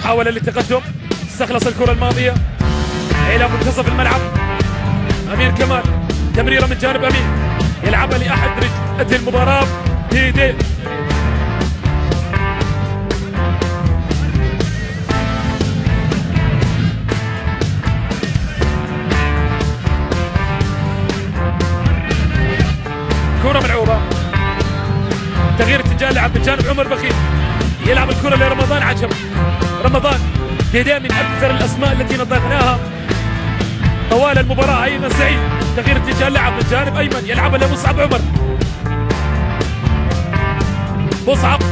محاولة للتقدم، استخلص الكرة الماضية إلى منتصف الملعب. أمير كمال، تمريرة من جانب أمين، يلعبها لأحد رجال المباراة ديدي. كرة ملعوبة، تغيير اتجاه اللعب من جانب عمر بخيل، يلعب الكرة لرمضان عجب. رمضان ديدي من أكثر الأسماء التي نطقناها طوال المباراة. أيمن سعيد، تغيير اتجاه اللعب من جانب أيمن، يلعبها لمصعب عمر. مصعب،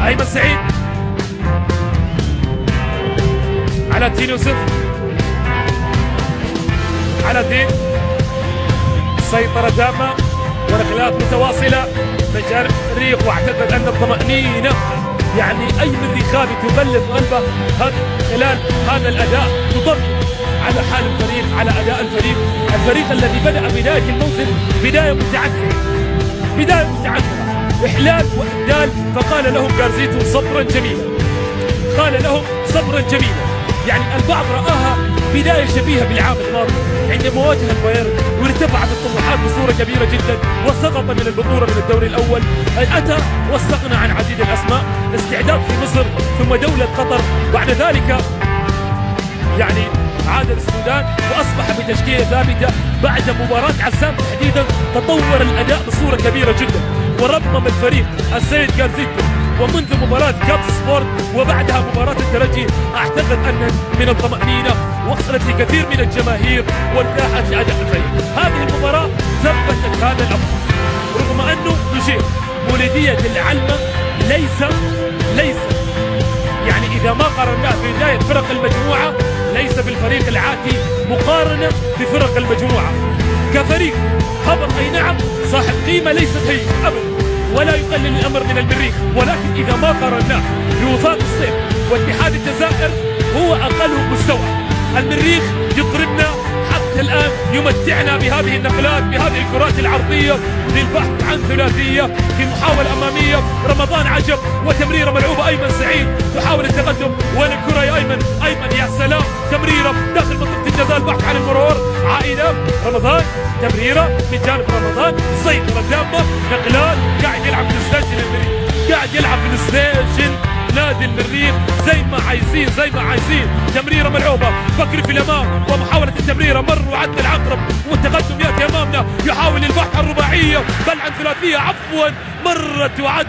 أيمن سعيد على الدين يوسف، على الدين، سيطرة تامة ونقلات متواصلة من جانب الريق. واعتقد أن الطمأنينة يعني أي مريخاني تغلف قلبه خلال هذا الأداء تضم على حال الفريق، على أداء الفريق الذي بدأ بداية الموسم بداية متعثرة، إحلال وإبدال. فقال لهم جارزيتو صبرا جميلا، قال لهم صبرا جميلا. يعني البعض رآها بداية شبيهة بالعام الماضي عندما واجه البايرن وارتفعت الطموحات بصورة كبيرة جدا وسقط من البطولة من الدوري الأول. أتى واستغنى عن عديد الأسماء، استعداد في مصر ثم دولة قطر، بعد ذلك يعني عاد للسودان وأصبح بتشكيلة ثابتة. بعد مباراة عسام تحديدا تطور الأداء بصورة كبيرة جدا ورمم الفريق السيد جارزيتو. ومنذ مباراة كاب سبورت وبعدها مباراة الترجي أعتقد أن من الطمأنينة وصلت لكثير من الجماهير وارتاحت لأداء الفريق. هذه المباراة ثبتت هذا الأمر، رغم أنه نشير مولودية العلمة ليس يعني إذا ما قارناه في بداية فرق المجموعة ليس بالفريق العاتي مقارنة بفرق المجموعة. كفريق هبط أي نعم، صاحب قيمة ليست هي أبدا، ولا يقلل الأمر من المريخ، ولكن إذا ما قارناه بوفاق الصيف واتحاد الجزائر هو أقل مستوى. المريخ يطربنا حتى الآن، يمتعنا بهذه النقلات، بهذه الكرات العرضية للبحث عن ثلاثية في محاولة أمامية. رمضان عجب وتمريرة ملعوبة. أيمن سعيد تحاول التقدم، وين الكرة يا أيمن؟ أيمن يا سلام، تمريرة داخل منطقة الجزاء، البحث عن المرور. عائلة رمضان، تمريرة من جانب رمضان، سيطرة تامة، نقلات، قاعد يلعب بالستيشن المريخ، قاعد يلعب بالستيشن نادي المريخ زي ما عايزين. تمريرة ملعوبة، بكري في الأمام ومحاولة التمريرة، مر وعدنا العقرب والتقدم يأتي أمامنا، يحاول البحث عن رباعية بل عن ثلاثية، عفوا مرت وعد.